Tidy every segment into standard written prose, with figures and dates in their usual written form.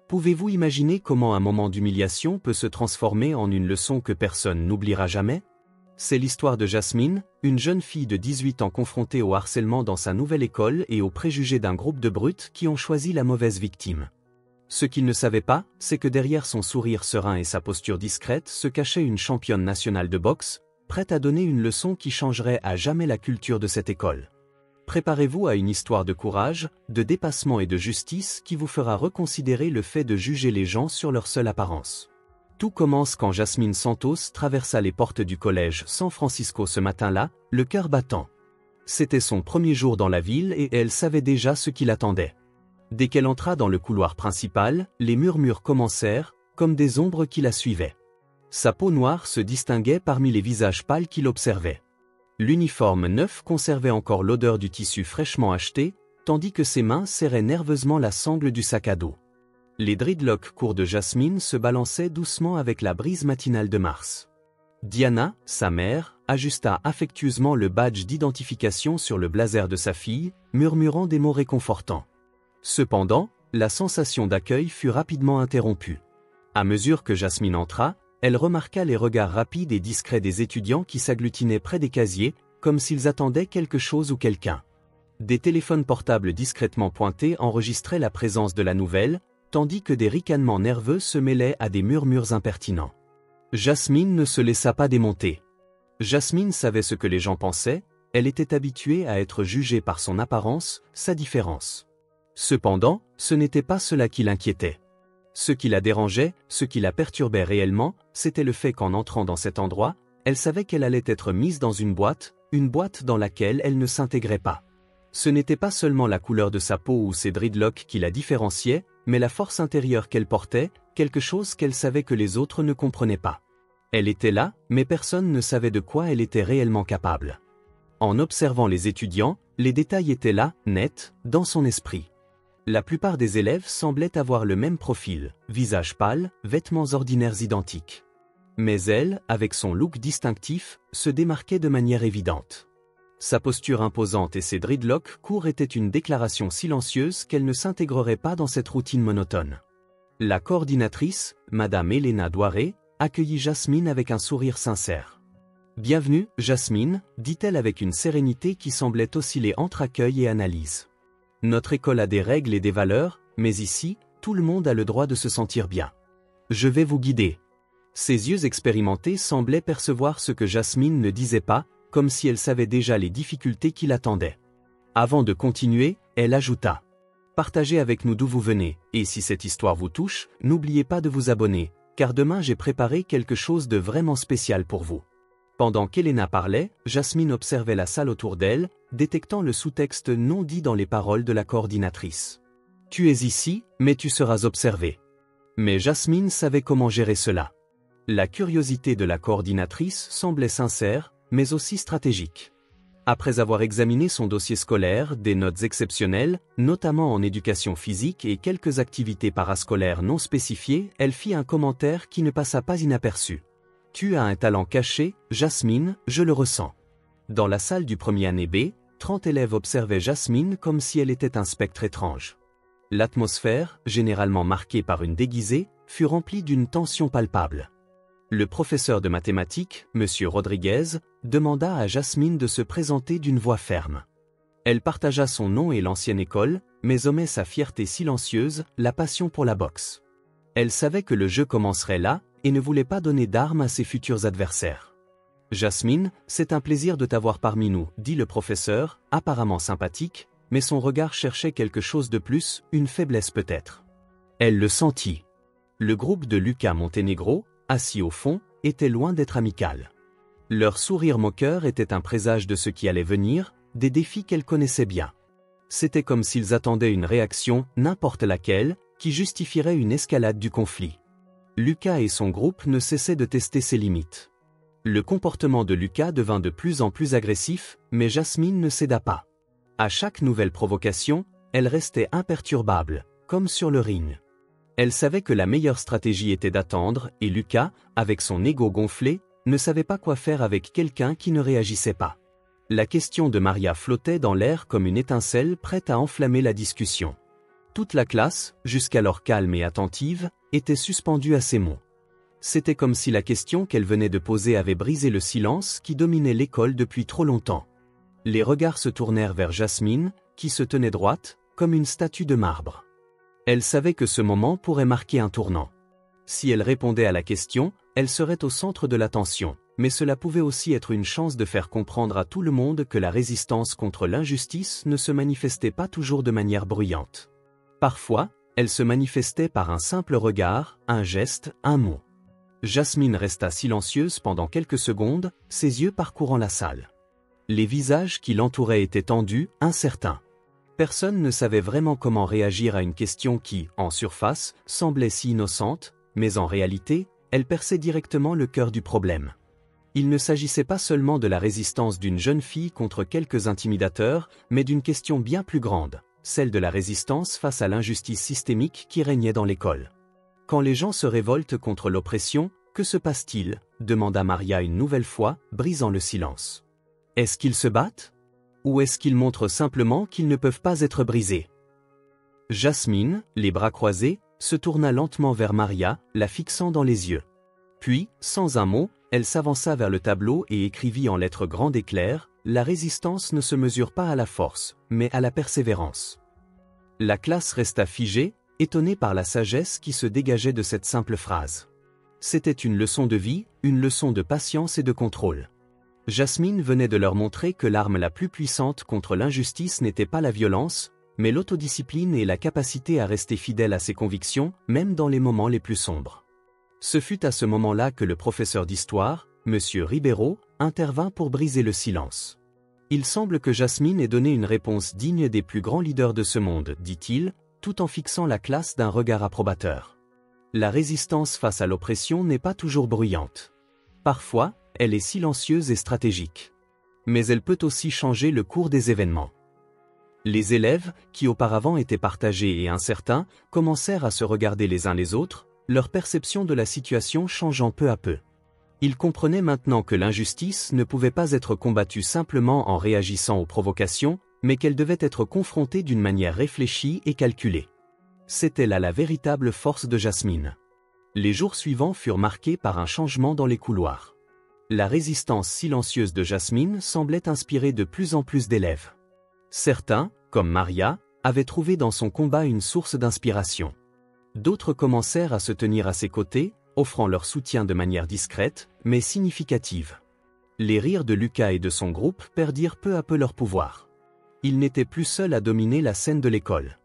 Pouvez-vous imaginer comment un moment d'humiliation peut se transformer en une leçon que personne n'oubliera jamais? C'est l'histoire de Jasmine, une jeune fille de 18 ans confrontée au harcèlement dans sa nouvelle école et aux préjugés d'un groupe de brutes qui ont choisi la mauvaise victime. Ce qu'il ne savait pas, c'est que derrière son sourire serein et sa posture discrète se cachait une championne nationale de boxe, prête à donner une leçon qui changerait à jamais la culture de cette école. Préparez-vous à une histoire de courage, de dépassement et de justice qui vous fera reconsidérer le fait de juger les gens sur leur seule apparence. Tout commence quand Jasmine Santos traversa les portes du collège San Francisco ce matin-là, le cœur battant. C'était son premier jour dans la ville et elle savait déjà ce qui l'attendait. Dès qu'elle entra dans le couloir principal, les murmures commencèrent, comme des ombres qui la suivaient. Sa peau noire se distinguait parmi les visages pâles qui l'observaient. L'uniforme neuf conservait encore l'odeur du tissu fraîchement acheté, tandis que ses mains serraient nerveusement la sangle du sac à dos. Les dreadlocks courts de Jasmine se balançaient doucement avec la brise matinale de mars. Diana, sa mère, ajusta affectueusement le badge d'identification sur le blazer de sa fille, murmurant des mots réconfortants. Cependant, la sensation d'accueil fut rapidement interrompue. À mesure que Jasmine entra, elle remarqua les regards rapides et discrets des étudiants qui s'agglutinaient près des casiers, comme s'ils attendaient quelque chose ou quelqu'un. Des téléphones portables discrètement pointés enregistraient la présence de la nouvelle, tandis que des ricanements nerveux se mêlaient à des murmures impertinents. Jasmine ne se laissa pas démonter. Jasmine savait ce que les gens pensaient, elle était habituée à être jugée par son apparence, sa différence. Cependant, ce n'était pas cela qui l'inquiétait. Ce qui la dérangeait, ce qui la perturbait réellement, c'était le fait qu'en entrant dans cet endroit, elle savait qu'elle allait être mise dans une boîte dans laquelle elle ne s'intégrait pas. Ce n'était pas seulement la couleur de sa peau ou ses dreadlocks qui la différenciaient, mais la force intérieure qu'elle portait, quelque chose qu'elle savait que les autres ne comprenaient pas. Elle était là, mais personne ne savait de quoi elle était réellement capable. En observant les étudiants, les détails étaient là, nets, dans son esprit. La plupart des élèves semblaient avoir le même profil, visage pâle, vêtements ordinaires identiques. Mais elle, avec son look distinctif, se démarquait de manière évidente. Sa posture imposante et ses dreadlocks courts étaient une déclaration silencieuse qu'elle ne s'intégrerait pas dans cette routine monotone. La coordinatrice, Madame Elena Douaré, accueillit Jasmine avec un sourire sincère. « Bienvenue, Jasmine », dit-elle avec une sérénité qui semblait osciller entre accueil et analyse. « Notre école a des règles et des valeurs, mais ici, tout le monde a le droit de se sentir bien. Je vais vous guider. » Ses yeux expérimentés semblaient percevoir ce que Jasmine ne disait pas, comme si elle savait déjà les difficultés qui l'attendaient. Avant de continuer, elle ajouta « Partagez avec nous d'où vous venez, et si cette histoire vous touche, n'oubliez pas de vous abonner, car demain j'ai préparé quelque chose de vraiment spécial pour vous. » Pendant qu'Elena parlait, Jasmine observait la salle autour d'elle, détectant le sous-texte non dit dans les paroles de la coordinatrice. « Tu es ici, mais tu seras observé. » Mais Jasmine savait comment gérer cela. La curiosité de la coordinatrice semblait sincère, mais aussi stratégique. Après avoir examiné son dossier scolaire, des notes exceptionnelles, notamment en éducation physique et quelques activités parascolaires non spécifiées, elle fit un commentaire qui ne passa pas inaperçu. « Tu as un talent caché, Jasmine, je le ressens. » Dans la salle du premier année B, 30 élèves observaient Jasmine comme si elle était un spectre étrange. L'atmosphère, généralement marquée par une déguisée, fut remplie d'une tension palpable. Le professeur de mathématiques, M. Rodriguez, demanda à Jasmine de se présenter d'une voix ferme. Elle partagea son nom et l'ancienne école, mais omet sa fierté silencieuse, la passion pour la boxe. Elle savait que le jeu commencerait là, et ne voulait pas donner d'armes à ses futurs adversaires. « Jasmine, c'est un plaisir de t'avoir parmi nous, » dit le professeur, apparemment sympathique, mais son regard cherchait quelque chose de plus, une faiblesse peut-être. Elle le sentit. Le groupe de Lucas Montenegro, assis au fond, était loin d'être amical. Leur sourire moqueur était un présage de ce qui allait venir, des défis qu'elle connaissait bien. C'était comme s'ils attendaient une réaction, n'importe laquelle, qui justifierait une escalade du conflit. Lucas et son groupe ne cessaient de tester ses limites. Le comportement de Lucas devint de plus en plus agressif, mais Jasmine ne céda pas. À chaque nouvelle provocation, elle restait imperturbable, comme sur le ring. Elle savait que la meilleure stratégie était d'attendre, et Lucas, avec son ego gonflé, ne savait pas quoi faire avec quelqu'un qui ne réagissait pas. La question de Maria flottait dans l'air comme une étincelle prête à enflammer la discussion. Toute la classe, jusqu'alors calme et attentive, était suspendue à ces mots. C'était comme si la question qu'elle venait de poser avait brisé le silence qui dominait l'école depuis trop longtemps. Les regards se tournèrent vers Jasmine, qui se tenait droite, comme une statue de marbre. Elle savait que ce moment pourrait marquer un tournant. Si elle répondait à la question, elle serait au centre de l'attention, mais cela pouvait aussi être une chance de faire comprendre à tout le monde que la résistance contre l'injustice ne se manifestait pas toujours de manière bruyante. Parfois, elle se manifestait par un simple regard, un geste, un mot. Jasmine resta silencieuse pendant quelques secondes, ses yeux parcourant la salle. Les visages qui l'entouraient étaient tendus, incertains. Personne ne savait vraiment comment réagir à une question qui, en surface, semblait si innocente, mais en réalité, elle perçait directement le cœur du problème. Il ne s'agissait pas seulement de la résistance d'une jeune fille contre quelques intimidateurs, mais d'une question bien plus grande, celle de la résistance face à l'injustice systémique qui régnait dans l'école. Quand les gens se révoltent contre l'oppression, que se passe-t-il ? Demanda Maria une nouvelle fois, brisant le silence. Est-ce qu'ils se battent ? Ou est-ce qu'ils montrent simplement qu'ils ne peuvent pas être brisés ? Jasmine, les bras croisés, se tourna lentement vers Maria, la fixant dans les yeux. Puis, sans un mot, elle s'avança vers le tableau et écrivit en lettres grandes et claires, « La résistance ne se mesure pas à la force, mais à la persévérance. » La classe resta figée, étonnée par la sagesse qui se dégageait de cette simple phrase. C'était une leçon de vie, une leçon de patience et de contrôle. Jasmine venait de leur montrer que l'arme la plus puissante contre l'injustice n'était pas la violence, mais l'autodiscipline et la capacité à rester fidèle à ses convictions, même dans les moments les plus sombres. Ce fut à ce moment-là que le professeur d'histoire, M. Ribeiro, intervint pour briser le silence. Il semble que Jasmine ait donné une réponse digne des plus grands leaders de ce monde, dit-il, tout en fixant la classe d'un regard approbateur. La résistance face à l'oppression n'est pas toujours bruyante. Parfois, elle est silencieuse et stratégique. Mais elle peut aussi changer le cours des événements. Les élèves, qui auparavant étaient partagés et incertains, commencèrent à se regarder les uns les autres, leur perception de la situation changeant peu à peu. Ils comprenaient maintenant que l'injustice ne pouvait pas être combattue simplement en réagissant aux provocations, mais qu'elle devait être confrontée d'une manière réfléchie et calculée. C'était là la véritable force de Jasmine. Les jours suivants furent marqués par un changement dans les couloirs. La résistance silencieuse de Jasmine semblait inspirer de plus en plus d'élèves. Certains, comme Maria, avaient trouvé dans son combat une source d'inspiration. D'autres commencèrent à se tenir à ses côtés, offrant leur soutien de manière discrète, mais significative. Les rires de Lucas et de son groupe perdirent peu à peu leur pouvoir. Ils n'étaient plus seuls à dominer la scène de l'école.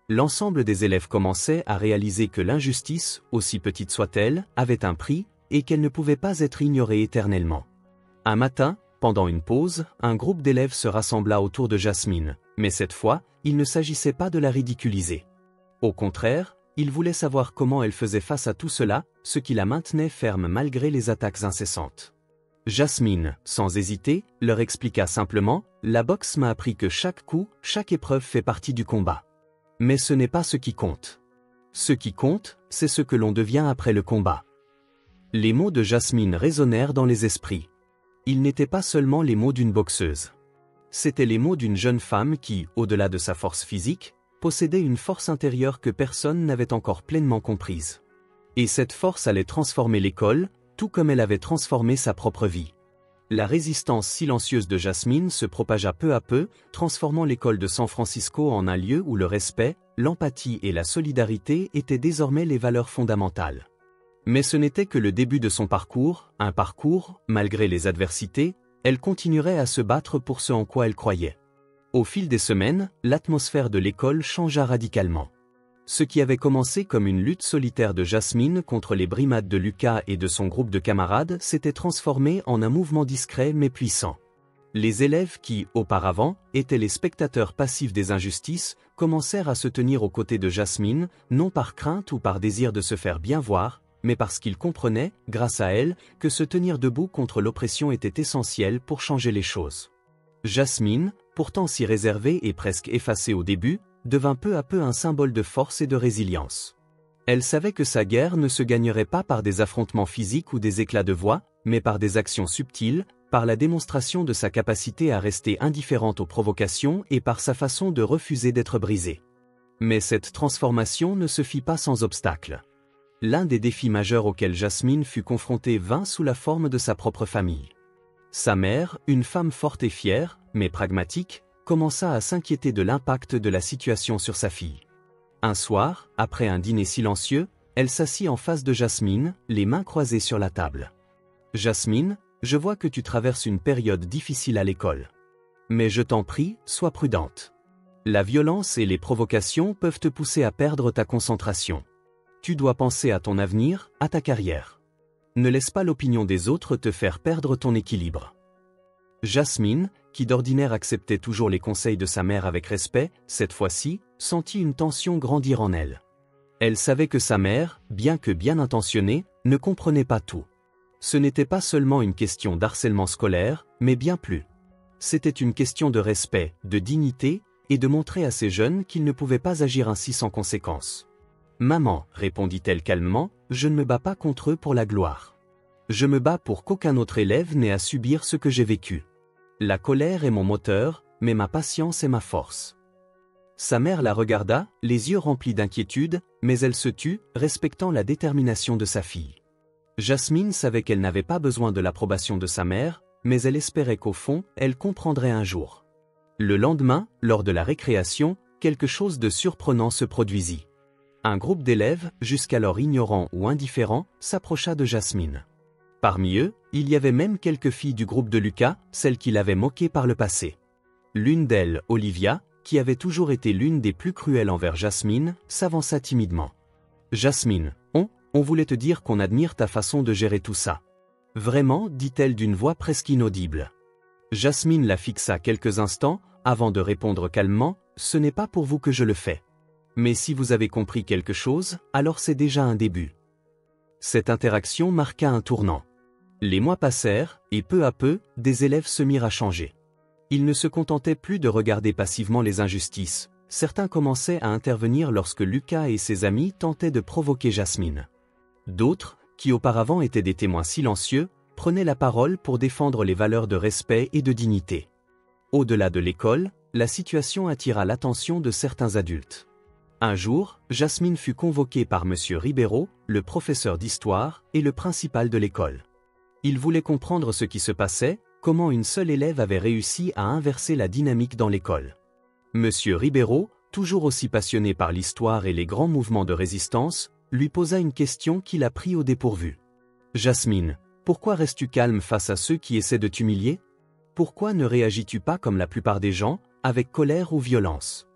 L'ensemble des élèves commençaient à réaliser que l'injustice, aussi petite soit-elle, avait un prix, et qu'elle ne pouvait pas être ignorée éternellement. Un matin, pendant une pause, un groupe d'élèves se rassembla autour de Jasmine, mais cette fois, il ne s'agissait pas de la ridiculiser. Au contraire, ils voulaient savoir comment elle faisait face à tout cela, ce qui la maintenait ferme malgré les attaques incessantes. Jasmine, sans hésiter, leur expliqua simplement, « La boxe m'a appris que chaque coup, chaque épreuve fait partie du combat. Mais ce n'est pas ce qui compte. Ce qui compte, c'est ce que l'on devient après le combat. » Les mots de Jasmine résonnèrent dans les esprits. Ils n'étaient pas seulement les mots d'une boxeuse. C'étaient les mots d'une jeune femme qui, au-delà de sa force physique, possédait une force intérieure que personne n'avait encore pleinement comprise. Et cette force allait transformer l'école, tout comme elle avait transformé sa propre vie. La résistance silencieuse de Jasmine se propagea peu à peu, transformant l'école de San Francisco en un lieu où le respect, l'empathie et la solidarité étaient désormais les valeurs fondamentales. Mais ce n'était que le début de son parcours, un parcours, malgré les adversités, elle continuerait à se battre pour ce en quoi elle croyait. Au fil des semaines, l'atmosphère de l'école changea radicalement. Ce qui avait commencé comme une lutte solitaire de Jasmine contre les brimades de Lucas et de son groupe de camarades s'était transformé en un mouvement discret mais puissant. Les élèves qui, auparavant, étaient les spectateurs passifs des injustices, commencèrent à se tenir aux côtés de Jasmine, non par crainte ou par désir de se faire bien voir, mais parce qu'ils comprenaient, grâce à elle, que se tenir debout contre l'oppression était essentiel pour changer les choses. Jasmine, pourtant si réservée et presque effacée au début, devint peu à peu un symbole de force et de résilience. Elle savait que sa guerre ne se gagnerait pas par des affrontements physiques ou des éclats de voix, mais par des actions subtiles, par la démonstration de sa capacité à rester indifférente aux provocations et par sa façon de refuser d'être brisée. Mais cette transformation ne se fit pas sans obstacle. L'un des défis majeurs auxquels Jasmine fut confrontée vint sous la forme de sa propre famille. Sa mère, une femme forte et fière, mais pragmatique, commença à s'inquiéter de l'impact de la situation sur sa fille. Un soir, après un dîner silencieux, elle s'assit en face de Jasmine, les mains croisées sur la table. « Jasmine, je vois que tu traverses une période difficile à l'école. Mais je t'en prie, sois prudente. La violence et les provocations peuvent te pousser à perdre ta concentration. Tu dois penser à ton avenir, à ta carrière. Ne laisse pas l'opinion des autres te faire perdre ton équilibre. » Jasmine, qui d'ordinaire acceptait toujours les conseils de sa mère avec respect, cette fois-ci, sentit une tension grandir en elle. Elle savait que sa mère, bien que bien intentionnée, ne comprenait pas tout. Ce n'était pas seulement une question d'harcèlement scolaire, mais bien plus. C'était une question de respect, de dignité, et de montrer à ces jeunes qu'ils ne pouvaient pas agir ainsi sans conséquence. « Maman, répondit-elle calmement, je ne me bats pas contre eux pour la gloire. Je me bats pour qu'aucun autre élève n'ait à subir ce que j'ai vécu. La colère est mon moteur, mais ma patience est ma force. » Sa mère la regarda, les yeux remplis d'inquiétude, mais elle se tut, respectant la détermination de sa fille. Jasmine savait qu'elle n'avait pas besoin de l'approbation de sa mère, mais elle espérait qu'au fond, elle comprendrait un jour. Le lendemain, lors de la récréation, quelque chose de surprenant se produisit. Un groupe d'élèves, jusqu'alors ignorants ou indifférents, s'approcha de Jasmine. Parmi eux, il y avait même quelques filles du groupe de Lucas, celles qui l'avaient moquée par le passé. L'une d'elles, Olivia, qui avait toujours été l'une des plus cruelles envers Jasmine, s'avança timidement. « Jasmine, on voulait te dire qu'on admire ta façon de gérer tout ça. » « Vraiment, dit-elle d'une voix presque inaudible. Jasmine la fixa quelques instants, avant de répondre calmement, « Ce n'est pas pour vous que je le fais. Mais si vous avez compris quelque chose, alors c'est déjà un début. » Cette interaction marqua un tournant. Les mois passèrent, et peu à peu, des élèves se mirent à changer. Ils ne se contentaient plus de regarder passivement les injustices. Certains commençaient à intervenir lorsque Lucas et ses amis tentaient de provoquer Jasmine. D'autres, qui auparavant étaient des témoins silencieux, prenaient la parole pour défendre les valeurs de respect et de dignité. Au-delà de l'école, la situation attira l'attention de certains adultes. Un jour, Jasmine fut convoquée par M. Ribeiro, le professeur d'histoire, et le principal de l'école. Il voulait comprendre ce qui se passait, comment une seule élève avait réussi à inverser la dynamique dans l'école. M. Ribeiro, toujours aussi passionné par l'histoire et les grands mouvements de résistance, lui posa une question qui la prit au dépourvu. « Jasmine, pourquoi restes-tu calme face à ceux qui essaient de t'humilier? Pourquoi ne réagis-tu pas comme la plupart des gens, avec colère ou violence ?»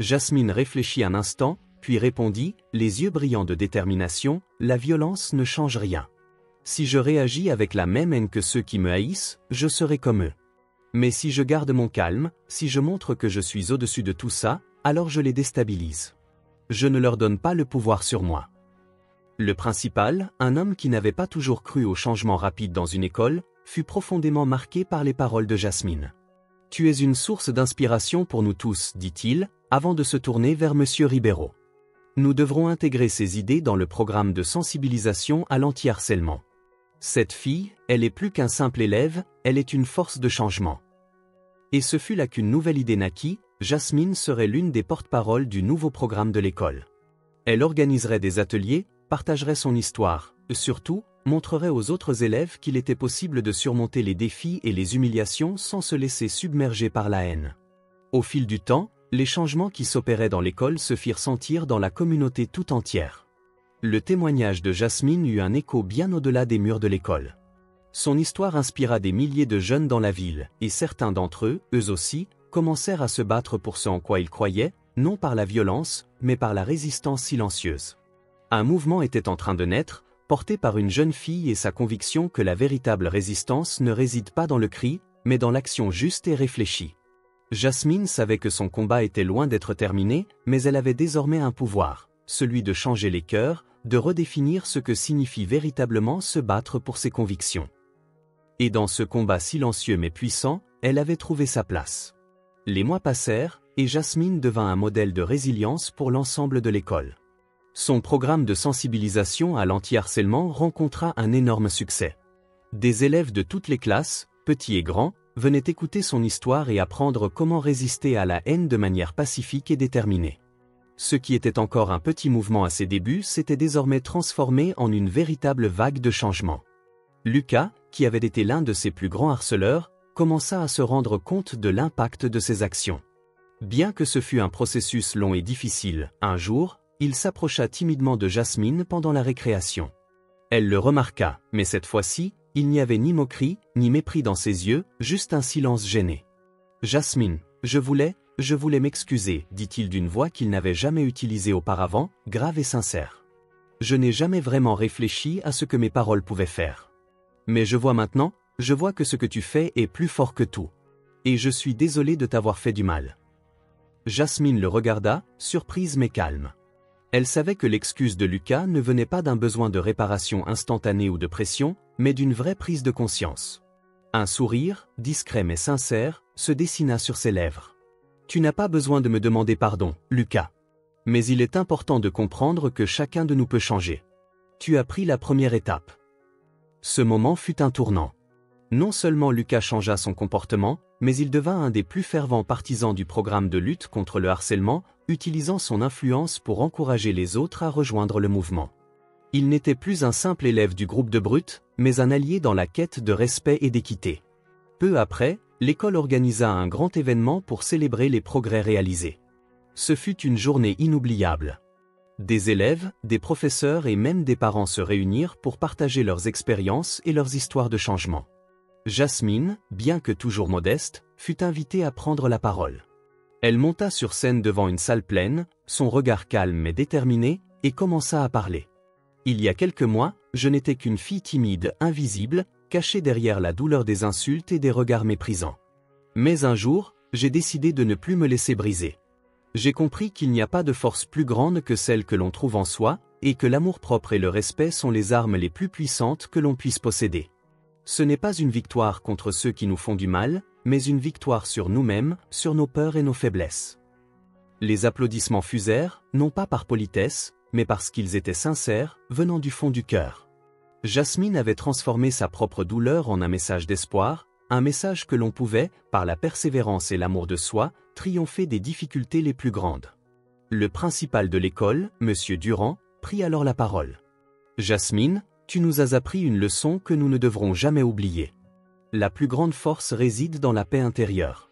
Jasmine réfléchit un instant, puis répondit, les yeux brillants de détermination, « La violence ne change rien. Si je réagis avec la même haine que ceux qui me haïssent, je serai comme eux. Mais si je garde mon calme, si je montre que je suis au-dessus de tout ça, alors je les déstabilise. Je ne leur donne pas le pouvoir sur moi. » Le principal, un homme qui n'avait pas toujours cru au changement rapide dans une école, fut profondément marqué par les paroles de Jasmine. « Tu es une source d'inspiration pour nous tous, dit-il, avant de se tourner vers M. Ribeiro. Nous devrons intégrer ces idées dans le programme de sensibilisation à l'anti-harcèlement. Cette fille, elle est plus qu'un simple élève, elle est une force de changement. » Et ce fut là qu'une nouvelle idée naquit, Jasmine serait l'une des porte-paroles du nouveau programme de l'école. Elle organiserait des ateliers, partagerait son histoire, et surtout, montrerait aux autres élèves qu'il était possible de surmonter les défis et les humiliations sans se laisser submerger par la haine. Au fil du temps, les changements qui s'opéraient dans l'école se firent sentir dans la communauté tout entière. Le témoignage de Jasmine eut un écho bien au-delà des murs de l'école. Son histoire inspira des milliers de jeunes dans la ville, et certains d'entre eux, eux aussi, commencèrent à se battre pour ce en quoi ils croyaient, non par la violence, mais par la résistance silencieuse. Un mouvement était en train de naître, porté par une jeune fille et sa conviction que la véritable résistance ne réside pas dans le cri, mais dans l'action juste et réfléchie. Jasmine savait que son combat était loin d'être terminé, mais elle avait désormais un pouvoir, celui de changer les cœurs, de redéfinir ce que signifie véritablement se battre pour ses convictions. Et dans ce combat silencieux mais puissant, elle avait trouvé sa place. Les mois passèrent, et Jasmine devint un modèle de résilience pour l'ensemble de l'école. Son programme de sensibilisation à l'anti-harcèlement rencontra un énorme succès. Des élèves de toutes les classes, petits et grands, venaient écouter son histoire et apprendre comment résister à la haine de manière pacifique et déterminée. Ce qui était encore un petit mouvement à ses débuts s'était désormais transformé en une véritable vague de changement. Lucas, qui avait été l'un de ses plus grands harceleurs, commença à se rendre compte de l'impact de ses actions. Bien que ce fût un processus long et difficile, un jour, il s'approcha timidement de Jasmine pendant la récréation. Elle le remarqua, mais cette fois-ci, il n'y avait ni moquerie, ni mépris dans ses yeux, juste un silence gêné. « Jasmine, je voulais m'excuser, dit-il d'une voix qu'il n'avait jamais utilisée auparavant, grave et sincère. Je n'ai jamais vraiment réfléchi à ce que mes paroles pouvaient faire. Mais je vois maintenant, je vois que ce que tu fais est plus fort que tout. Et je suis désolé de t'avoir fait du mal. » Jasmine le regarda, surprise mais calme. Elle savait que l'excuse de Lucas ne venait pas d'un besoin de réparation instantanée ou de pression, mais d'une vraie prise de conscience. Un sourire, discret mais sincère, se dessina sur ses lèvres. « Tu n'as pas besoin de me demander pardon, Lucas. Mais il est important de comprendre que chacun de nous peut changer. Tu as pris la première étape. » Ce moment fut un tournant. Non seulement Lucas changea son comportement, mais il devint un des plus fervents partisans du programme de lutte contre le harcèlement, utilisant son influence pour encourager les autres à rejoindre le mouvement. Il n'était plus un simple élève du groupe de brutes, mais un allié dans la quête de respect et d'équité. Peu après, l'école organisa un grand événement pour célébrer les progrès réalisés. Ce fut une journée inoubliable. Des élèves, des professeurs et même des parents se réunirent pour partager leurs expériences et leurs histoires de changement. Jasmine, bien que toujours modeste, fut invitée à prendre la parole. Elle monta sur scène devant une salle pleine, son regard calme mais déterminé, et commença à parler. « Il y a quelques mois, je n'étais qu'une fille timide, invisible, cachée derrière la douleur des insultes et des regards méprisants. Mais un jour, j'ai décidé de ne plus me laisser briser. J'ai compris qu'il n'y a pas de force plus grande que celle que l'on trouve en soi, et que l'amour-propre et le respect sont les armes les plus puissantes que l'on puisse posséder. Ce n'est pas une victoire contre ceux qui nous font du mal, mais une victoire sur nous-mêmes, sur nos peurs et nos faiblesses. » Les applaudissements fusèrent, non pas par politesse, mais parce qu'ils étaient sincères, venant du fond du cœur. Jasmine avait transformé sa propre douleur en un message d'espoir, un message que l'on pouvait, par la persévérance et l'amour de soi, triompher des difficultés les plus grandes. Le principal de l'école, M. Durand, prit alors la parole. « Jasmine, tu nous as appris une leçon que nous ne devrons jamais oublier. La plus grande force réside dans la paix intérieure.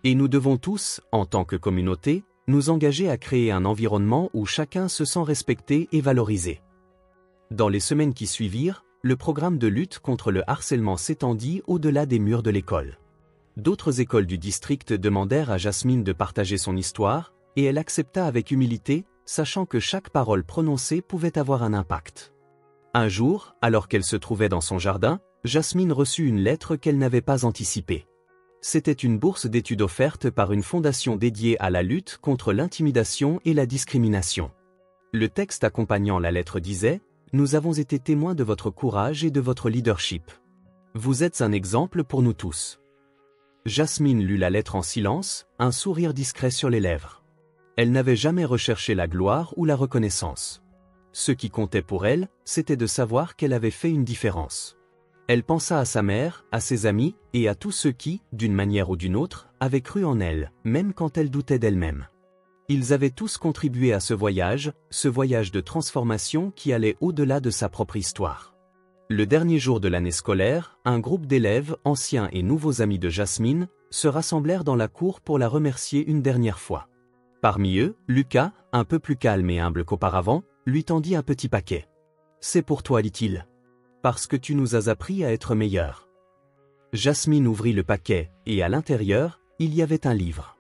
Et nous devons tous, en tant que communauté, nous engager à créer un environnement où chacun se sent respecté et valorisé. » Dans les semaines qui suivirent, le programme de lutte contre le harcèlement s'étendit au-delà des murs de l'école. D'autres écoles du district demandèrent à Jasmine de partager son histoire, et elle accepta avec humilité, sachant que chaque parole prononcée pouvait avoir un impact. Un jour, alors qu'elle se trouvait dans son jardin, Jasmine reçut une lettre qu'elle n'avait pas anticipée. C'était une bourse d'études offerte par une fondation dédiée à la lutte contre l'intimidation et la discrimination. Le texte accompagnant la lettre disait « Nous avons été témoins de votre courage et de votre leadership. Vous êtes un exemple pour nous tous. » Jasmine lut la lettre en silence, un sourire discret sur les lèvres. Elle n'avait jamais recherché la gloire ou la reconnaissance. Ce qui comptait pour elle, c'était de savoir qu'elle avait fait une différence. Elle pensa à sa mère, à ses amis, et à tous ceux qui, d'une manière ou d'une autre, avaient cru en elle, même quand elle doutait d'elle-même. Ils avaient tous contribué à ce voyage de transformation qui allait au-delà de sa propre histoire. Le dernier jour de l'année scolaire, un groupe d'élèves, anciens et nouveaux amis de Jasmine, se rassemblèrent dans la cour pour la remercier une dernière fois. Parmi eux, Lucas, un peu plus calme et humble qu'auparavant, lui tendit un petit paquet. « C'est pour toi, dit-il. Parce que tu nous as appris à être meilleurs. » Jasmine ouvrit le paquet, et à l'intérieur, il y avait un livre.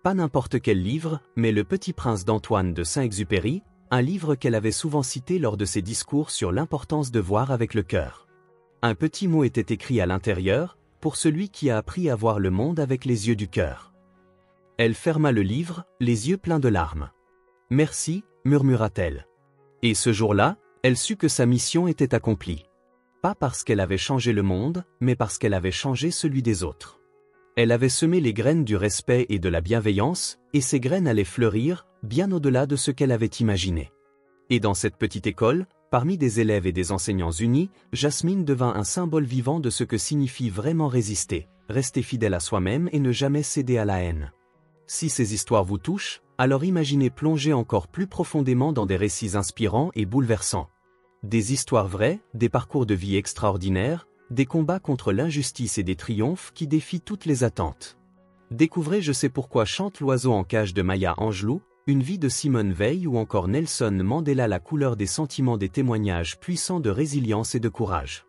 Pas n'importe quel livre, mais Le Petit Prince d'Antoine de Saint-Exupéry, un livre qu'elle avait souvent cité lors de ses discours sur l'importance de voir avec le cœur. Un petit mot était écrit à l'intérieur, pour celui qui a appris à voir le monde avec les yeux du cœur. Elle ferma le livre, les yeux pleins de larmes. « Merci, murmura-t-elle. » Et ce jour-là, elle sut que sa mission était accomplie. Pas parce qu'elle avait changé le monde, mais parce qu'elle avait changé celui des autres. Elle avait semé les graines du respect et de la bienveillance, et ces graines allaient fleurir, bien au-delà de ce qu'elle avait imaginé. Et dans cette petite école, parmi des élèves et des enseignants unis, Jasmine devint un symbole vivant de ce que signifie vraiment résister, rester fidèle à soi-même et ne jamais céder à la haine. Si ces histoires vous touchent, alors imaginez plonger encore plus profondément dans des récits inspirants et bouleversants. Des histoires vraies, des parcours de vie extraordinaires, des combats contre l'injustice et des triomphes qui défient toutes les attentes. Découvrez Je sais pourquoi chante l'oiseau en cage de Maya Angelou, Une vie de Simone Veil ou encore Nelson Mandela La couleur des sentiments, des témoignages puissants de résilience et de courage.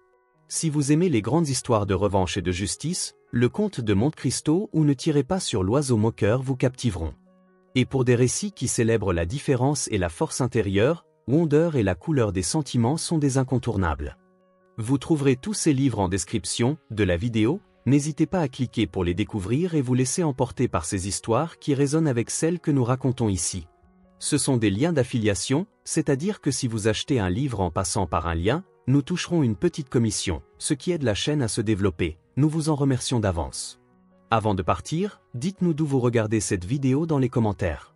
Si vous aimez les grandes histoires de revanche et de justice, Le Comte de Monte Cristo ou Ne tirez pas sur l'oiseau moqueur vous captiveront. Et pour des récits qui célèbrent la différence et la force intérieure, Wonder et La couleur des sentiments sont des incontournables. Vous trouverez tous ces livres en description de la vidéo, n'hésitez pas à cliquer pour les découvrir et vous laisser emporter par ces histoires qui résonnent avec celles que nous racontons ici. Ce sont des liens d'affiliation, c'est-à-dire que si vous achetez un livre en passant par un lien, nous toucherons une petite commission, ce qui aide la chaîne à se développer. Nous vous en remercions d'avance. Avant de partir, dites-nous d'où vous regardez cette vidéo dans les commentaires.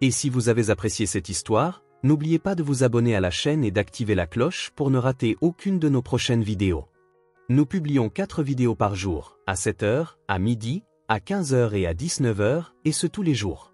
Et si vous avez apprécié cette histoire, n'oubliez pas de vous abonner à la chaîne et d'activer la cloche pour ne rater aucune de nos prochaines vidéos. Nous publions 4 vidéos par jour, à 7h, à midi, à 15h et à 19h, et ce tous les jours.